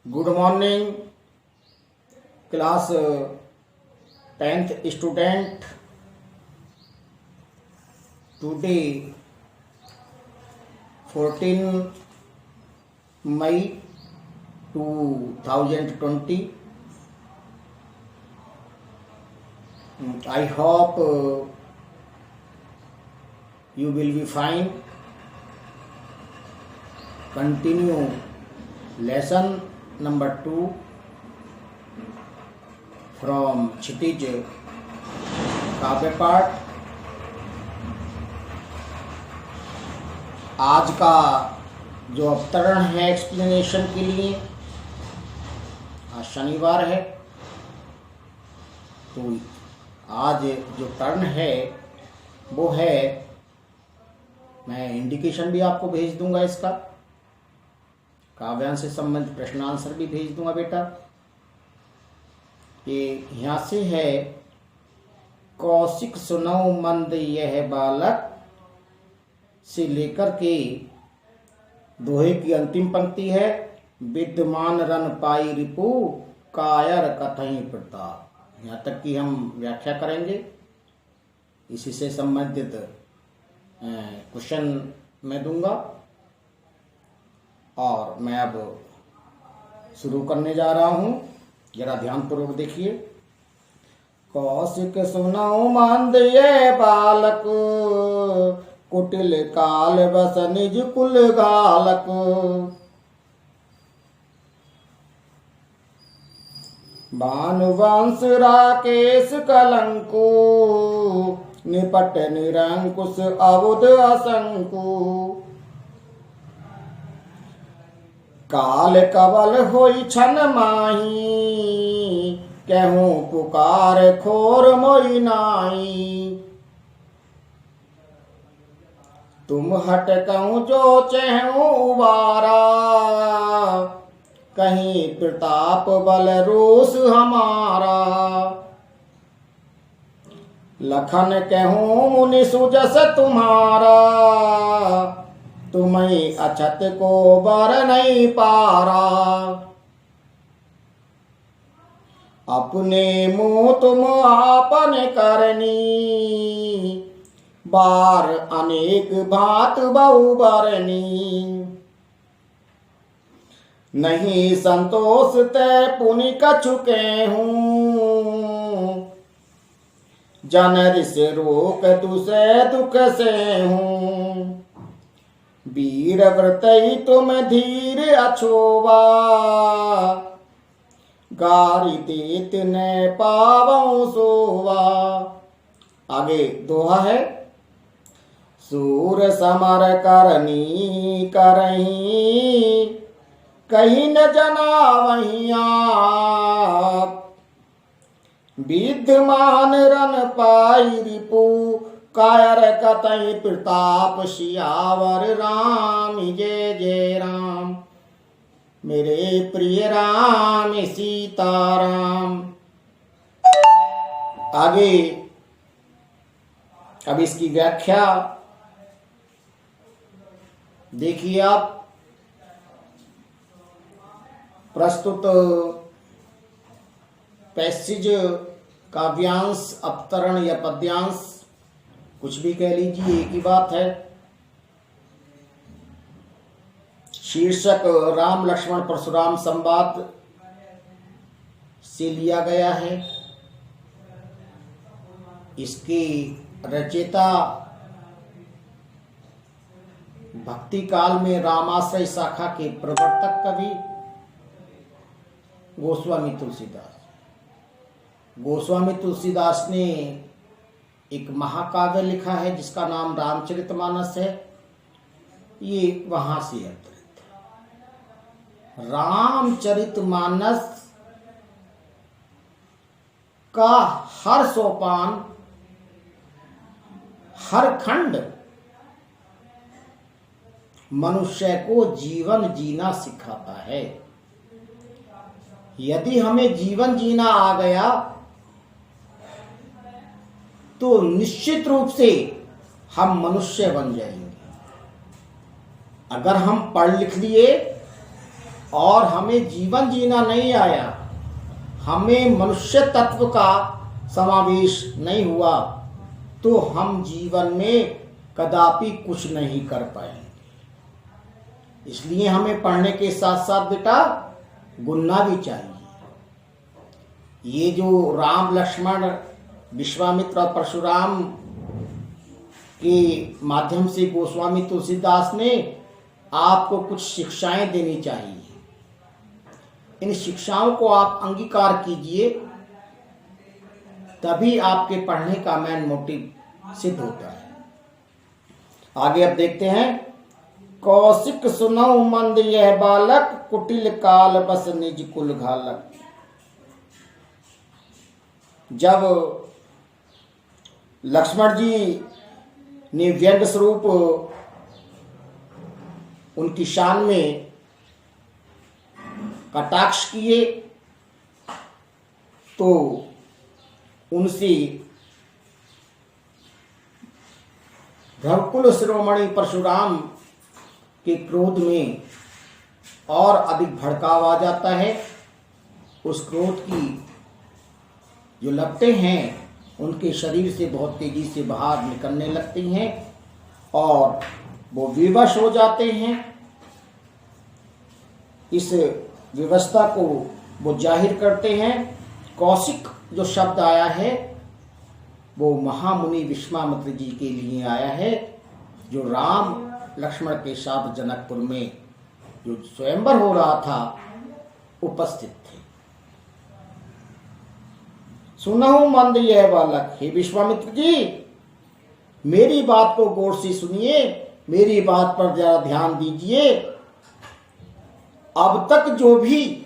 Good morning, class 10th student. Today, 14 May 2020. I hope you will be fine. Continue lesson number 2 from क्षितिज काव्य पाठ। आज का जो अवतरण है एक्सप्लेनेशन के लिए, आज शनिवार है तो आज जो टर्न है वो है, मैं इंडिकेशन भी आपको भेज दूंगा, इसका काव्यांश से संबंधित प्रश्न आंसर भी भेज दूंगा बेटा। ये यहाँ से है, कौशिक सुनौ मंद यह बालक से लेकर के दोहे की अंतिम पंक्ति है, विद्यमान रन पाई रिपु कायर कथई प्रताप। यहाँ तक की हम व्याख्या करेंगे। इसी से संबंधित क्वेश्चन मैं दूंगा और मैं अब शुरू करने जा रहा हूं, जरा ध्यानपूर्वक देखिए। कौशिक सुनौ मंद ये बालक, कुटिल काल बस निज कुल गालक। भानुवंश राकेश कलंकु, निपट निरंकुश अवुध असंकु। काल कवल होई छन माही, कहूँ पुकार खोर मोई नाई। तुम हट कहूँ जो चहूँ उबारा, कहीं प्रताप बल रोष हमारा। लखन कहूँ मुनि सुजस तुम्हारा, तुम्हें अछत को बर नहीं पारा। अपने मुँह तुम आपन करनी, बार अनेक भात बहु बरनी। नहीं संतोष ते पुनि कछुके हूँ, जन रिस रोक तुसे दुख से हूँ। वीर व्रतई तुम धीर अछोवा, गारी देत न पावं सोवा। आगे दोहा है, सूर समर करनी करही, कहीं न जना वहीं आप। विद्यमान रन पाई रिपु, कायर कतई प्रताप। सियावर राम जय जय राम, मेरे प्रिय राम सीताराम। आगे अब इसकी व्याख्या देखिए आप। प्रस्तुत पैसेज काव्यांश, अवतरण या पद्यांश, कुछ भी कह लीजिए, एक ही बात है। शीर्षक राम लक्ष्मण परशुराम संवाद से लिया गया है। इसकी रचयिता भक्ति काल में रामाश्रय शाखा के प्रवर्तक कवि गोस्वामी तुलसीदास। गोस्वामी तुलसीदास ने एक महाकाव्य लिखा है जिसका नाम रामचरितमानस है। ये वहां से अवतरित है। रामचरितमानस का हर सोपान, हर खंड मनुष्य को जीवन जीना सिखाता है। यदि हमें जीवन जीना आ गया तो निश्चित रूप से हम मनुष्य बन जाएंगे। अगर हम पढ़ लिख लिए और हमें जीवन जीना नहीं आया, हमें मनुष्य तत्व का समावेश नहीं हुआ, तो हम जीवन में कदापि कुछ नहीं कर पाएंगे। इसलिए हमें पढ़ने के साथ साथ बेटा गुनना भी चाहिए। ये जो राम लक्ष्मण विश्वामित्र और परशुराम के माध्यम से गोस्वामी तुलसीदास ने आपको कुछ शिक्षाएं देनी चाहिए। इन शिक्षाओं को आप अंगीकार कीजिए, तभी आपके पढ़ने का मेन मोटिव सिद्ध होता है। आगे अब देखते हैं। कौशिक सुनौ मंद यह बालक, कुटिल काल बस निज कुल घालक। जब लक्ष्मण जी ने व्यंग स्वरूप उनकी शान में कटाक्ष किए, तो उनसे रघुकुल शिरोमणि परशुराम के क्रोध में और अधिक भड़काव आ जाता है। उस क्रोध की जो लपटें हैं उनके शरीर से बहुत तेजी से बाहर निकलने लगती हैं और वो विवश हो जाते हैं। इस व्यवस्था को वो जाहिर करते हैं। कौशिक जो शब्द आया है वो महामुनि विश्वामित्र जी के लिए आया है, जो राम लक्ष्मण के साथ जनकपुर में जो स्वयंवर हो रहा था उपस्थित थे। सुनहु मंद यह बालक, हे विश्वामित्र जी मेरी बात को गौर से सुनिए, मेरी बात पर जरा ध्यान दीजिए। अब तक जो भी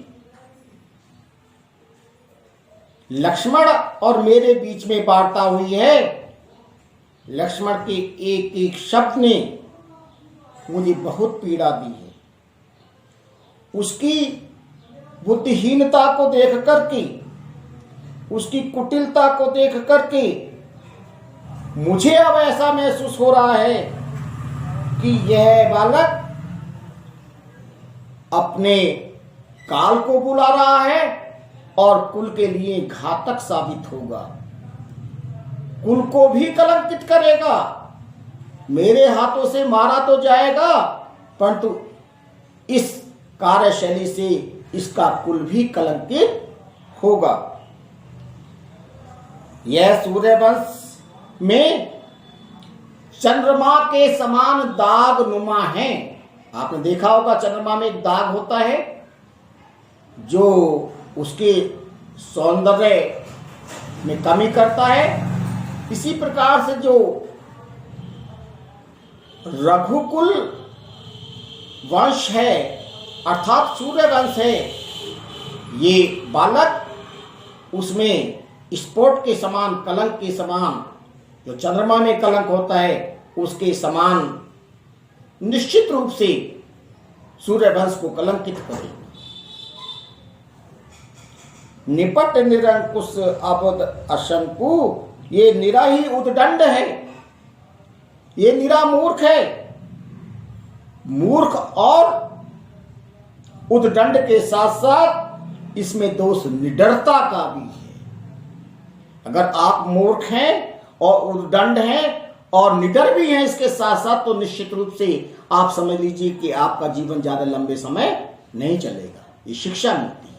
लक्ष्मण और मेरे बीच में वार्ता हुई है, लक्ष्मण के एक एक शब्द ने मुझे बहुत पीड़ा दी है। उसकी बुद्धिहीनता को देख करके, उसकी कुटिलता को देख करके मुझे अब ऐसा महसूस हो रहा है कि यह बालक अपने काल को बुला रहा है और कुल के लिए घातक साबित होगा, कुल को भी कलंकित करेगा। मेरे हाथों से मारा तो जाएगा, परंतु इस कार्यशैली से इसका कुल भी कलंकित होगा। यह सूर्यवंश में चंद्रमा के समान दाग नुमा है। आपने देखा होगा चंद्रमा में एक दाग होता है जो उसके सौंदर्य में कमी करता है। इसी प्रकार से जो रघुकुल वंश है अर्थात सूर्य वंश है, ये बालक उसमें स्फोट के समान, कलंक के समान, जो चंद्रमा में कलंक होता है उसके समान निश्चित रूप से सूर्य वंश को कलंकित करे। निपट निरंकुश अबुद अशंकु, ये निरा ही उद्दंड है, ये निरा मूर्ख है। मूर्ख और उद्दंड के साथ साथ इसमें दोष निडरता का भी है। अगर आप मूर्ख हैं और उद्दंड हैं और निडर भी हैं इसके साथ साथ, तो निश्चित रूप से आप समझ लीजिए कि आपका जीवन ज्यादा लंबे समय नहीं चलेगा। ये शिक्षा मिलती है।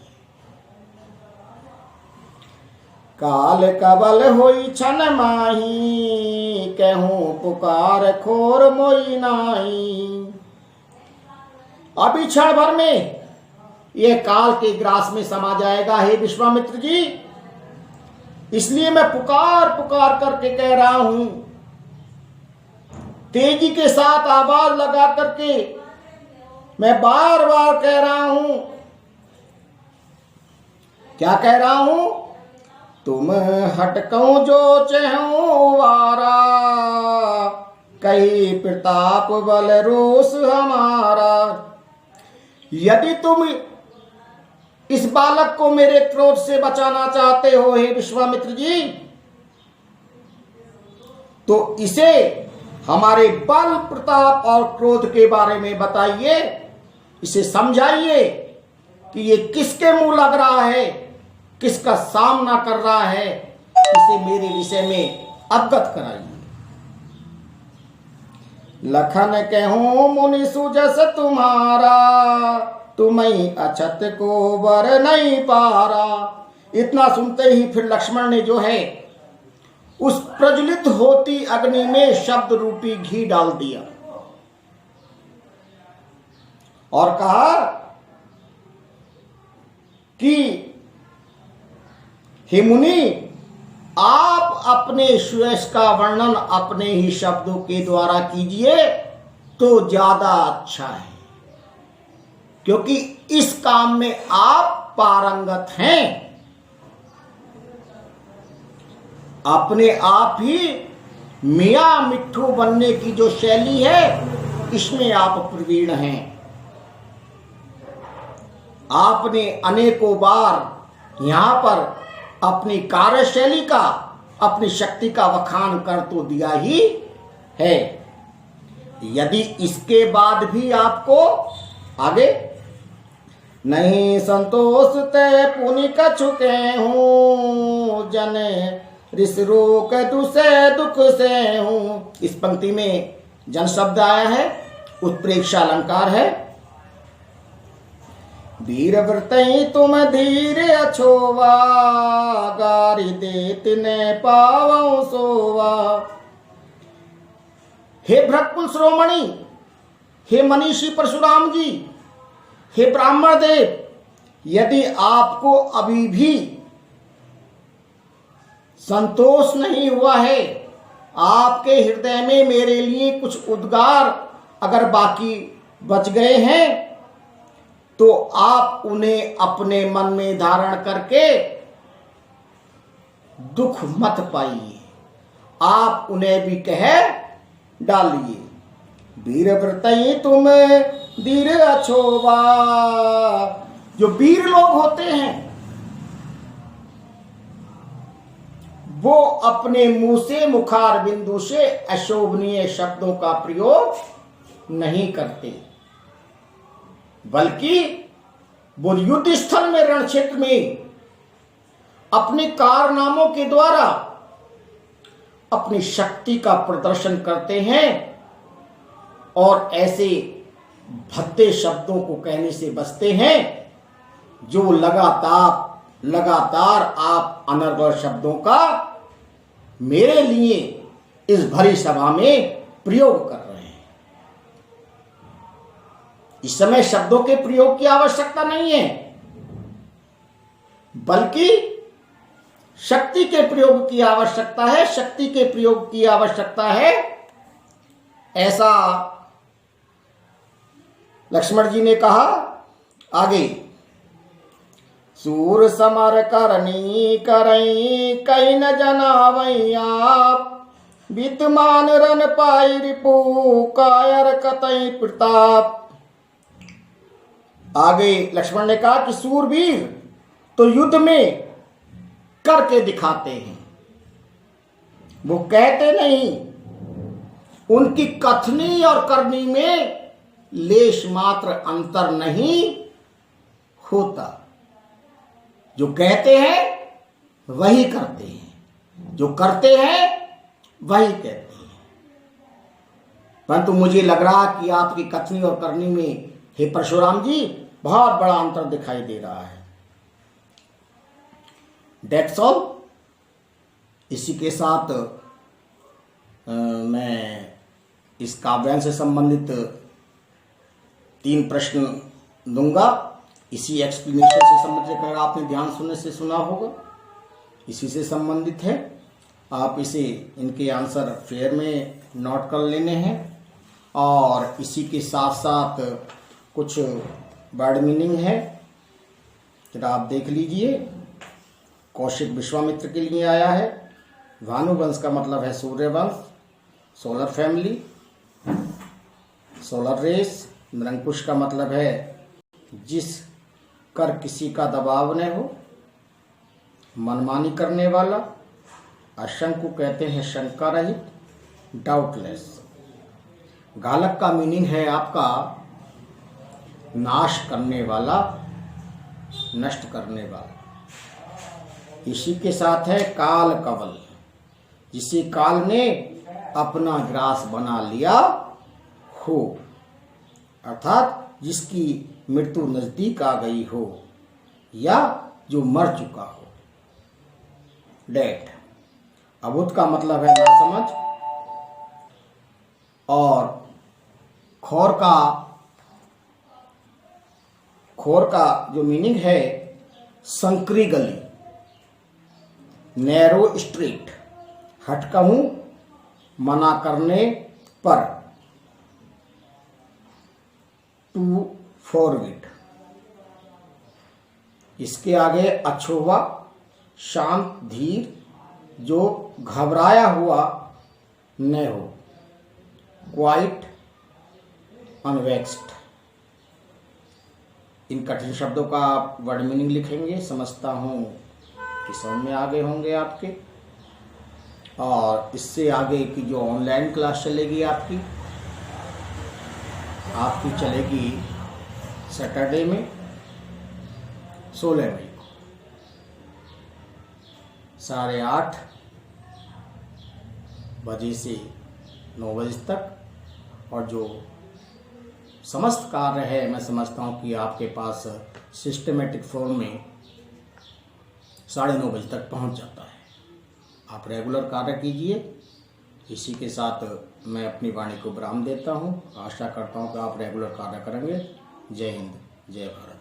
काल कबल होई छन माही, कहूं पुकार खोर मोई नाही। अभी क्षण भर में यह काल के ग्रास में समा जाएगा हे विश्वामित्र जी, इसलिए मैं पुकार पुकार करके कह रहा हूं, तेजी के साथ आवाज लगा करके मैं बार बार कह रहा हूं। क्या कह रहा हूं? तुम हटकऊं जो चहूं वारा, कही प्रताप बल रोष हमारा। यदि तुम इस बालक को मेरे क्रोध से बचाना चाहते हो हे विश्वामित्र जी, तो इसे हमारे बल, प्रताप और क्रोध के बारे में बताइए, इसे समझाइए कि ये किसके मुंह लग रहा है, किसका सामना कर रहा है, इसे मेरे विषय में अवगत कराइए। लखन कहूं मुनि सुजस तुम्हारा, तुम्हें अछत को बर नहीं पारा। इतना सुनते ही फिर लक्ष्मण ने जो है उस प्रज्वलित होती अग्नि में शब्द रूपी घी डाल दिया और कहा कि हे मुनि, आप अपने श्वेश का वर्णन अपने ही शब्दों के द्वारा कीजिए तो ज्यादा अच्छा है, क्योंकि इस काम में आप पारंगत हैं। अपने आप ही मियां मिट्ठू बनने की जो शैली है, इसमें आप प्रवीण हैं। आपने अनेकों बार यहां पर अपनी कार्यशैली का, अपनी शक्ति का वखान कर तो दिया ही है। यदि इसके बाद भी आपको आगे नहीं संतोष ते पुनि कछुके हूं, जने ऋष रोक दुसे दुख से हूं। इस पंक्ति में जन शब्द आया है, उत्प्रेक्षा अलंकार है। वीर व्रतई तुम धीर अछोवा, गारी देत ने पावं सोवा। हे भ्रकुल श्रोमणि, हे मनीषी परशुराम जी, हे ब्राह्मण देव, यदि आपको अभी भी संतोष नहीं हुआ है, आपके हृदय में मेरे लिए कुछ उद्गार अगर बाकी बच गए हैं, तो आप उन्हें अपने मन में धारण करके दुख मत पाइए, आप उन्हें भी कह डालिए। वीर व्रतई तुम धीर अछोवा। जो वीर लोग होते हैं वो अपने मुंह से, मुखार बिंदु से अशोभनीय शब्दों का प्रयोग नहीं करते, बल्कि वो युद्ध स्थल में, रण क्षेत्र में अपने कारनामों के द्वारा अपनी शक्ति का प्रदर्शन करते हैं और ऐसे भद्दे शब्दों को कहने से बचते हैं जो लगातार आप अनर्गल शब्दों का मेरे लिए इस भरी सभा में प्रयोग कर रहे हैं। इस समय शब्दों के प्रयोग की आवश्यकता नहीं है, बल्कि शक्ति के प्रयोग की आवश्यकता है, शक्ति के प्रयोग की आवश्यकता है। ऐसा लक्ष्मण जी ने कहा। आगे, सूर समर करनी करई कई न जनावई आप, विद्यमान रन पाई रिपु कायर कतई प्रताप। आगे लक्ष्मण ने कहा कि सूरवीर तो युद्ध में करके दिखाते हैं, वो कहते नहीं। उनकी कथनी और करनी में लेश मात्र अंतर नहीं होता। जो कहते हैं वही करते हैं, जो करते हैं वही कहते हैं। परंतु मुझे लग रहा कि आपकी कथनी और करनी में, हे परशुराम जी, बहुत बड़ा अंतर दिखाई दे रहा है। That's all। इसी के साथ मैं इस काव्यान से संबंधित 3 प्रश्न दूंगा। इसी एक्सप्लेनेशन से संबंधित, अगर आपने ध्यान सुनने से सुना होगा, इसी से संबंधित है। आप इसे, इनके आंसर फेयर में नोट कर लेने हैं और इसी के साथ साथ कुछ वर्ड मीनिंग है, जरा आप देख लीजिए। कौशिक विश्वामित्र के लिए आया है। भानुवंश का मतलब है सूर्यवंश, सोलर फैमिली, सोलर रेस। निरंकुश का मतलब है जिस कर किसी का दबाव न हो, मनमानी करने वाला। अशंकु कहते हैं शंका रहित, डाउटलेस। गालक का मीनिंग है आपका नाश करने वाला, नष्ट करने वाला। इसी के साथ है काल कवल, जिसे काल ने अपना ग्रास बना लिया हो, अर्थात जिसकी मृत्यु नजदीक आ गई हो या जो मर चुका हो। डेट अभूत का मतलब है नासमझ, और खोर का जो मीनिंग है संकरी गली, नैरो स्ट्रीट, हटकहूं मना करने पर, टू फॉरगेट। इसके आगे अछुआ, शांत धीर, जो घबराया हुआ न हो, क्वाइट अनवेक्स्ड। इन कठिन शब्दों का आप वर्ड मीनिंग लिखेंगे, समझता हूँ कि समझ में आगे होंगे आपके। और इससे आगे की जो ऑनलाइन क्लास चलेगी आपकी चलेगी सैटरडे में 16 मई को 8:30 बजे से 9 बजे तक। और जो समस्त कार्य है, मैं समझता हूँ कि आपके पास सिस्टमेटिक फॉर्म में 9:30 बजे तक पहुँच जाता है। आप रेगुलर कार्य कीजिए। इसी के साथ मैं अपनी वाणी को विराम देता हूँ। आशा करता हूँ कि आप रेगुलर कार्य करेंगे। जय हिंद, जय भारत।